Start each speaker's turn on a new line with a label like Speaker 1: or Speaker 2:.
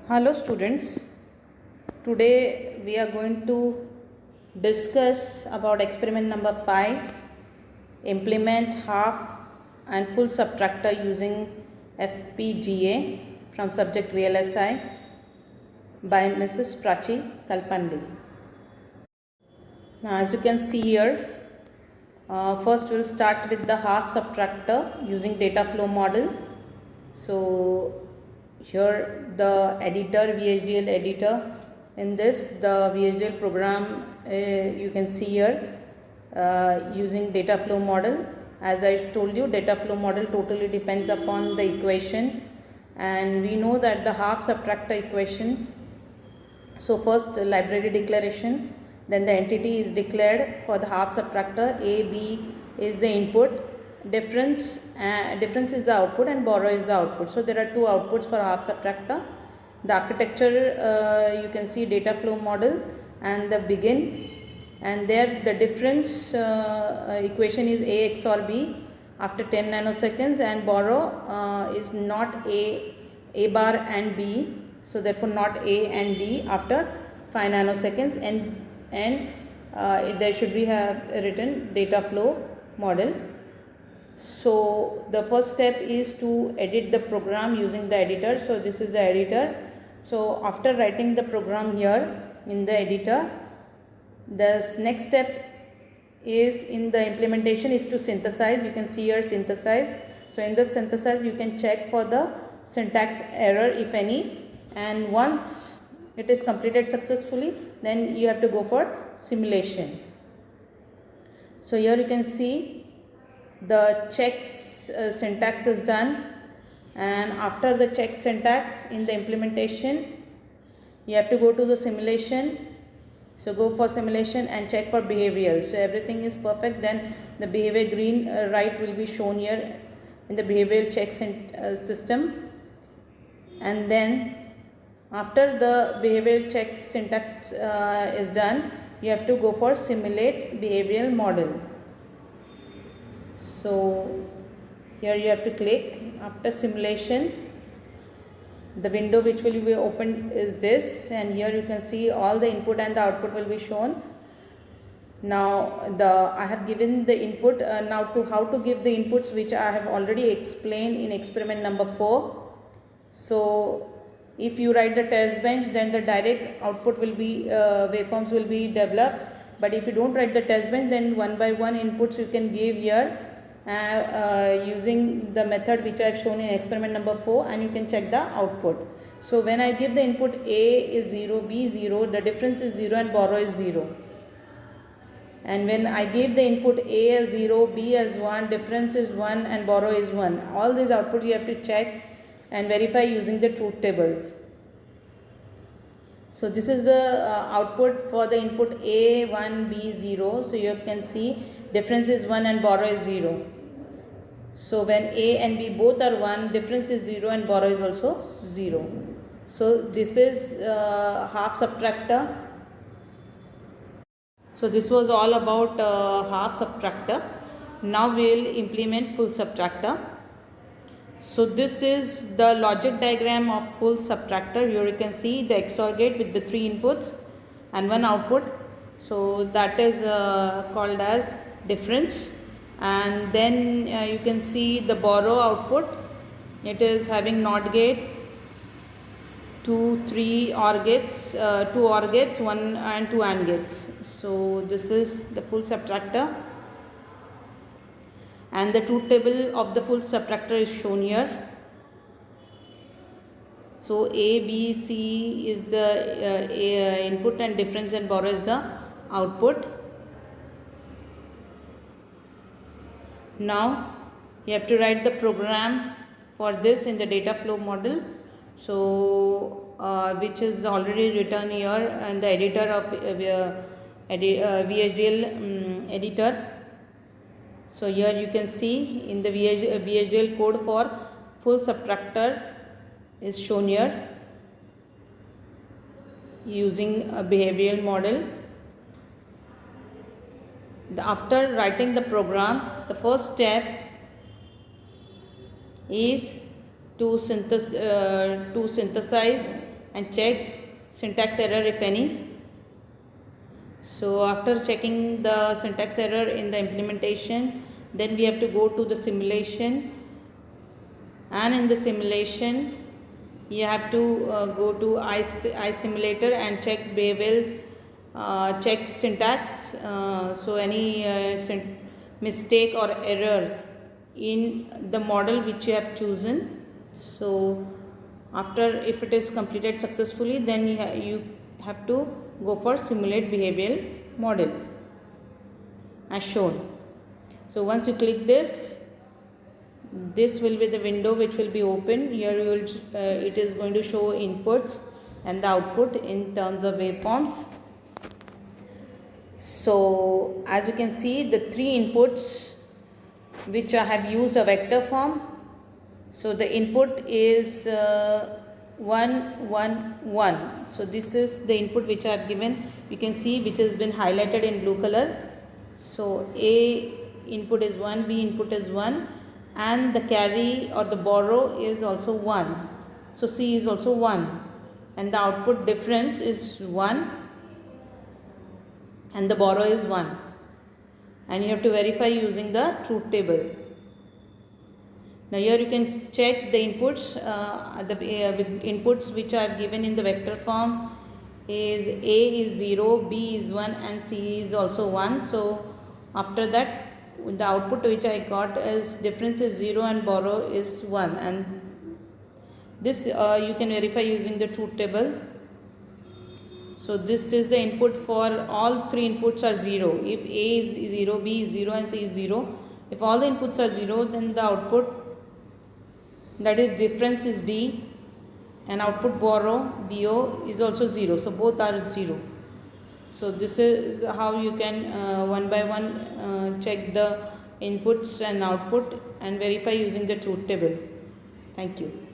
Speaker 1: Hello students, today we are going to discuss about experiment number 5, implement half and full subtractor using FPGA from subject VLSI by Mrs. Prachi Kalpande. Now as you can see here, first we'll start with the half subtractor using data flow model. So here the editor, VHDL editor, in this the VHDL program you can see here using data flow model. As I told you, data flow model totally depends upon the equation, and we know that the half subtractor equation. So first library declaration, then the entity is declared for the half subtractor. A, B is the input, difference is the output, and borrow is the output. So there are two outputs for half subtractor. The architecture you can see data flow model and the begin, and there the difference equation is A XOR B after 10 nanoseconds, and borrow is not A bar and B, so therefore not A and B after 5 nanoseconds, and there should be have written data flow model. So the first step is to edit the program using the editor. So this is the editor. So after writing the program here in the editor, the next step is in the implementation is to synthesize. You can see here synthesize. So in the synthesize you can check for the syntax error if any, and once it is completed successfully, then you have to go for simulation. So here you can see the checks syntax is done, and after the check syntax in the implementation you have to go to the simulation. So go for simulation and check for behavioral. So everything is perfect, then the behavior green right will be shown here in the behavioral check system, and then after the behavioral check syntax is done, you have to go for simulate behavioral model. So here you have to click. After simulation, the window which will be opened is this, and here you can see all the input and the output will be shown. Now I have given the input. Now to how to give the inputs, which I have already explained in experiment number 4. So if you write the test bench, then the direct output will be waveforms will be developed. But if you don't write the test bench, then one by one inputs you can give here using the method which I have shown in experiment number 4, and you can check the output. So when I give the input A is 0, B 0, the difference is 0 and borrow is 0. And when I give the input A as 0, B as 1, difference is 1 and borrow is 1. All these outputs you have to check and verify using the truth tables. So this is the output for the input A 1, B 0. So you can see difference is 1 and borrow is 0. So when A and B both are 1, difference is 0 and borrow is also 0. So this is half subtractor. So this was all about half subtractor. Now we will implement full subtractor. So this is the logic diagram of full subtractor. Here you can see the XOR gate with the 3 inputs and 1 output. So that is called as difference. And then you can see the borrow output. It is having NOT gate, 2, 3 OR gates, 2 OR gates, 1 and 2 AND gates. So this is the full subtractor, and the truth table of the full subtractor is shown here. So A, B, C is the input, and difference and borrow is the output. Now you have to write the program for this in the data flow model. So which is already written here in the editor of VHDL editor. So here you can see in the VHDL code for full subtractor is shown here using a behavioral model. After writing the program, the first step is to synthesize and check syntax error if any. So after checking the syntax error in the implementation, then we have to go to the simulation, and in the simulation you have to go to iSimulator and check behavioral, check syntax, so any mistake or error in the model which you have chosen. So after, if it is completed successfully, then you have to go for simulate behavioral model as shown. So once you click this will be the window which will be open. Here you will it is going to show inputs and the output in terms of waveforms. So as you can see, the three inputs which I have used a vector form. So the input is 1 1 1. So this is the input which I have given. You can see which has been highlighted in blue color. So A input is 1, B input is 1, and the carry or the borrow is also 1. So C is also 1, and the output difference is 1 and the borrow is 1, and you have to verify using the truth table. Now here you can check the inputs. The inputs which I have given in the vector form is A is 0, B is 1, and C is also 1. So after that, the output which I got is difference is 0 and borrow is 1, and this you can verify using the truth table. So this is the input for all three inputs are 0. If A is 0, B is 0, and C is 0, if all the inputs are 0, then the output, that is difference, is D, and output borrow BO is also 0. So both are 0. So this is how you can one by one check the inputs and output and verify using the truth table. Thank you.